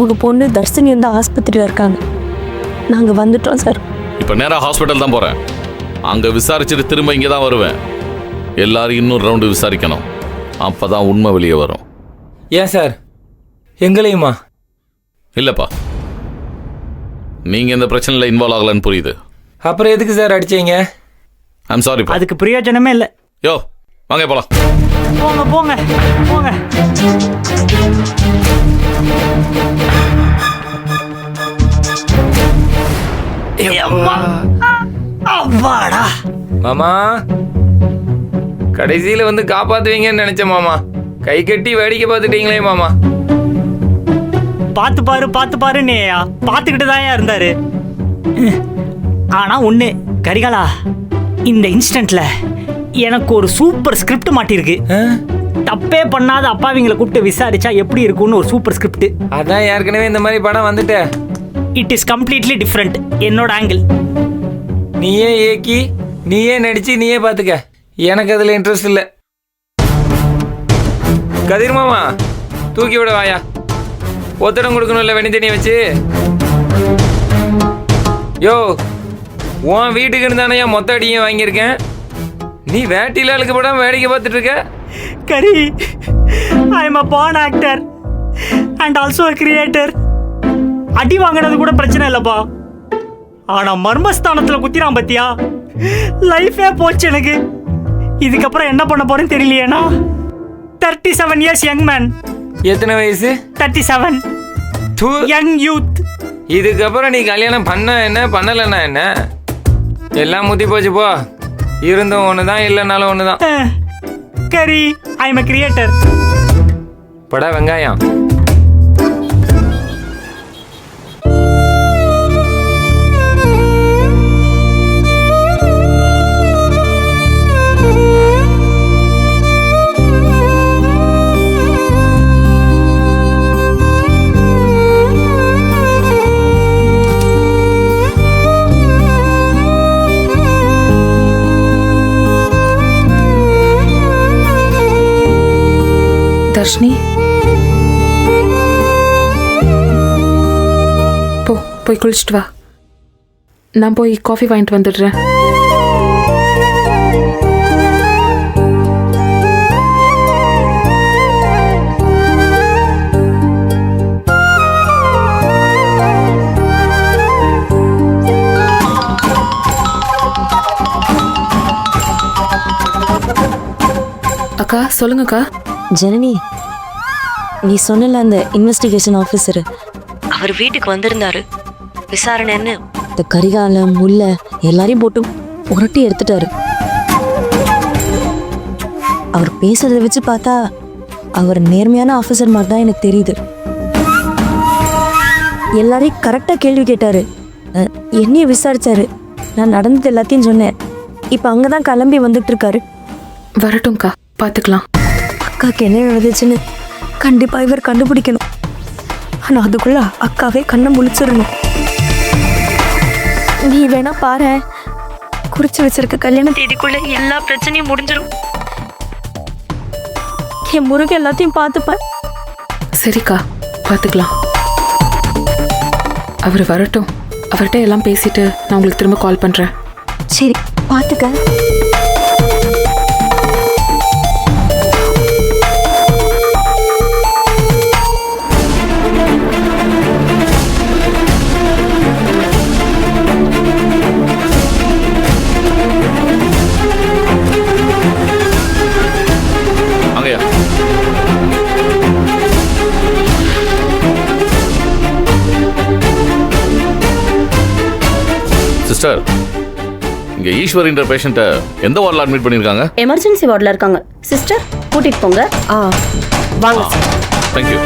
அவங்க பொண்ணு தர்ஷினி வந்து ஆஸ்பத்திரியில் இருக்காங்க. நாங்கள் வந்துட்டோம் சார். இப்போ நேராக ஹாஸ்பிட்டல் தான் போகிறேன். அங்கே விசாரிச்சுட்டு திரும்ப இங்கே தான் வருவேன். எல்லாரும் இன்னொரு ரவுண்டு விசாரிக்கணும். அப்போ தான் உண்மை வெளியே வரும். ஏன் சார் எங்களையுமா? இல்லைப்பா, நீங்கள் இந்த பிரச்சனையில் இன்வால்வ் ஆகலன்னு புரியுது. அப்புறம் எதுக்கு சார் அடிச்சீங்க? I'm sorry. அதுக்கு பிரயோஜனமே இல்லை. யோ வாங்க போலாம். போங்க போங்க போங்க. அவ்வாடா மாமா, கடைசியில் வந்து காப்பாத்துவீங்கன்னு நினைச்சேன் மாமா. கை கட்டி வேடிக்கை பார்த்துட்டீங்களே மாமா. பார்த்து பாரு நேயா பார்த்துக்கிட்டு தான் இருந்தாரு. ஆனா ஒண்ணு கரிகாலா, இந்த இன்ஸ்டன்ட்ல எனக்கு ஒரு சூப்பர் ஸ்கிரிப்ட் மாட்டிருக்கு. தப்பே பண்ணாத அப்பாவிங்களை கூப்பிட்டு விசாரிச்சா எப்படி இருக்கும்னு ஒரு சூப்பர் ஸ்கிரிப்ட். அதான் ஏற்கனவே இந்த மாதிரி படம் வந்துட்டு. It is completely different. என்னோட ஆங்கிள். நீயே ஏக்கி நீயே நடிச்சு நீயே பார்த்துக்க. எனக்கு அதில் இன்ட்ரெஸ்ட் இல்லை. கதிர் மாமா, தூக்கி விட வாயா. ஒத்தடம் கொடுக்கணும்ல வெண்ணி தண்ணியை வச்சு. யோ, உன் வீட்டுக்கு இருந்தானே மொத்த அடியும் வாங்கியிருக்கேன். நீ வேட்டியில் அழுக்கப்படாம வேடிக்கை பார்த்துட்டு இருக்க. கரி, I am a born actor and also a creator. அடி வாங்கினது கூட பிரச்சனை இல்லப்பா. ஆனா மர்மஸ்தானத்துல குத்திரான் பத்தியா, லைஃபே போச்சு எனக்கு. இதுக்கப்புறம் என்ன பண்ண போறேன்னு தெரியலையேனா. 37 years யங் மேன். எத்தனை வயசு? 37. Young youth. இதுக்கப்புறம் நீ கல்யாணம் பண்ண என்ன பண்ணலைன்னா என்ன? எல்லாம் முத்தி போச்சு போ. இருந்தும் ஒன்று தான், இல்லைனாலும் ஒன்று தான். கரி, ஐ எம் a creator. படா வெங்காயம். தர்ஷினி, போய் குளிச்சுட்டு வா. நான் போய் காஃபி வாங்கிட்டு வந்துடுறேன். அக்கா சொல்லுங்கக்கா. ஜனனி, நீ சொன்னல அந்த இன்வெஸ்டிகேஷன் ஆஃபீஸர், அவர் வீட்டுக்கு வந்திருந்தாரு. விசாரணைன்னு இந்த கரிகாலம் முல்லை எல்லாரையும் போட்டு உரட்டி எடுத்துட்டாரு. அவர் பேசுறதை வச்சு பார்த்தா அவர் நேர்மையான ஆஃபீஸர் மாதிரி தான் எனக்கு தெரியுது. எல்லாரையும் கரெக்டாக கேள்வி கேட்டாரு, என்னையும் விசாரிச்சாரு. நான் நடந்தது எல்லாத்தையும் சொன்னேன். இப்போ அங்கே தான் கிளம்பி வந்துட்டு இருக்காரு. வரட்டும்க்கா, பார்த்துக்கலாம். அக்காவுக்கு என்ன நடந்துச்சுன்னு கண்டிப்பா இவர் கண்டுபிடிக்கணும். ஆனா அதுக்குள்ள அக்காவே கண்ணை முழிச்சிடணும். நீ வேணா பாரு, குறிச்சு வச்சிருக்க கல்யாண தேதிக்குள்ள எல்லா பிரச்சனையும் முடிஞ்சிடும். என் முருகன் எல்லாத்தையும் பார்த்துப்பேன். சரிக்கா, பார்த்துக்கலாம். அவர் வரட்டும். அவர்கிட்ட எல்லாம் பேசிட்டு நான் உங்களுக்கு திரும்ப கால் பண்றேன். சரி, பார்த்துக்க. சிஸ்டர், இங்க ஈஸ்வரின்ற பேஷண்ட்டை எந்த வார்டில் அட்மிட் பண்ணியிருக்காங்க? எமர்ஜென்சி வார்டில் இருக்காங்க. சிஸ்டர் கூட்டிட்டு போங்க. வாங்க. தேங்க்யூ.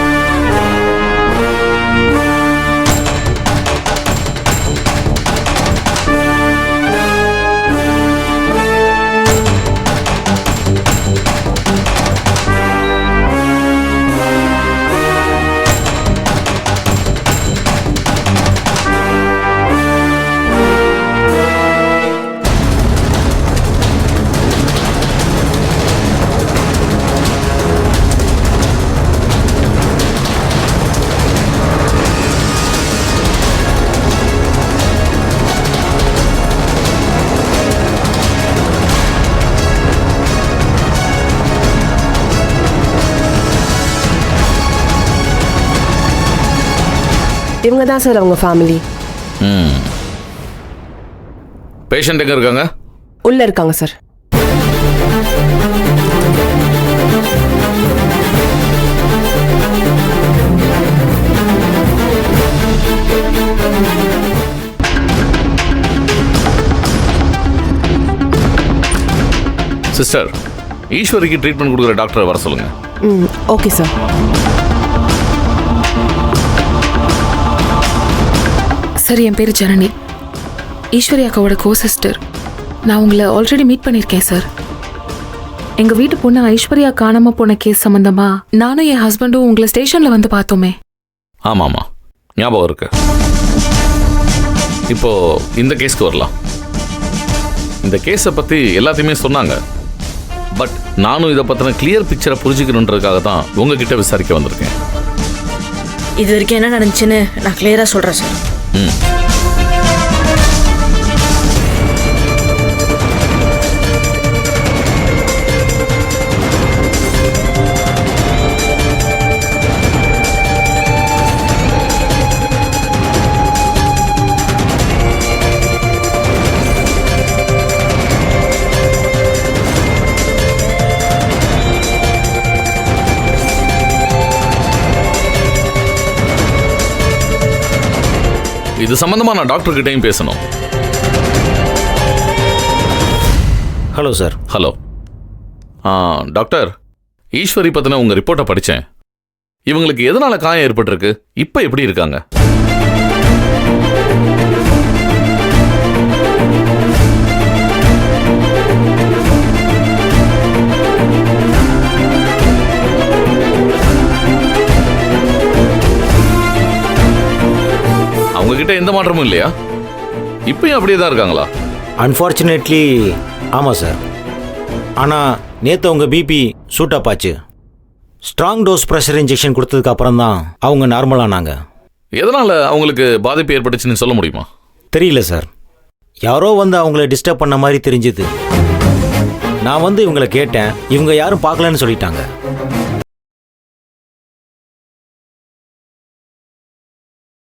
இவங்க தான் சார் அவங்க ஃபேமிலி. ம். பேஷண்ட் எங்க இருக்காங்க? உள்ள இருக்காங்க சார். சிஸ்டர், ஈஸ்வரிக்கு ட்ரீட்மெண்ட் கொடுக்குற டாக்டரை வர சொல்லுங்க. ம், ஓகே சார். சார், என் பேர் ஜனனி, ஈஸ்வரி அக்காவோட கோ சிஸ்டர். நான் உங்களை ஆல்ரெடி மீட் பண்ணியிருக்கேன் சார். எங்கள் வீட்டு பொண்ணு ஐஸ்வர்யா காணாம போன கேஸ் சம்மந்தமா நானும் என் ஹஸ்பண்டும் உங்களை ஸ்டேஷனில் வந்து பார்த்தோமே. ஆமாம் ஆமாம், ஞாபகம் இருக்கு. இப்போ இந்த கேஸ்க்கு வரலாம். இந்த கேஸை பற்றி எல்லாத்தையுமே சொன்னாங்க. பட் நானும் இதை பற்றின கிளியர் பிக்சரை புரிஞ்சுக்கணுன்றதுக்காக தான் உங்ககிட்ட விசாரிக்க வந்திருக்கேன். இது வரைக்கும் என்ன நடந்துச்சுன்னு நான் கிளியராக சொல்கிறேன் சார். ம். இது சம்பந்தமா நான் டாக்டர் கிட்டையும் பேசணும். Hello sir. Hello. Doctor, Eswari பத்தின உங்க ரிப்போர்ட்டை படித்தேன். இவங்களுக்கு எதனால காயம் ஏற்பட்டிருக்கு, இப்போ எப்படி இருக்காங்க? அவங்க கிட்ட எந்த மாற்றமும் இல்லையா? இப்பயும் அப்படியே தான் இருக்காங்களா? அன்ஃபார்ச்சுனேட்லி ஆமாம் சார். ஆனால் நேற்று அவங்க பிபி சூட்டப் ஆச்சு. ஸ்ட்ராங் டோஸ் ப்ரெஷர் இன்ஜெக்ஷன் கொடுத்ததுக்கு அப்புறம் தான் அவங்க நார்மலானாங்க. எதனால அவங்களுக்கு பாதிப்பு ஏற்பட்டுச்சுன்னு சொல்ல முடியுமா? தெரியல சார். யாரோ வந்து அவங்கள டிஸ்டர்ப் பண்ண மாதிரி தெரிஞ்சுது. நான் வந்து இவங்களை கேட்டேன், இவங்க யாரும் பார்க்கலன்னு சொல்லிட்டாங்க.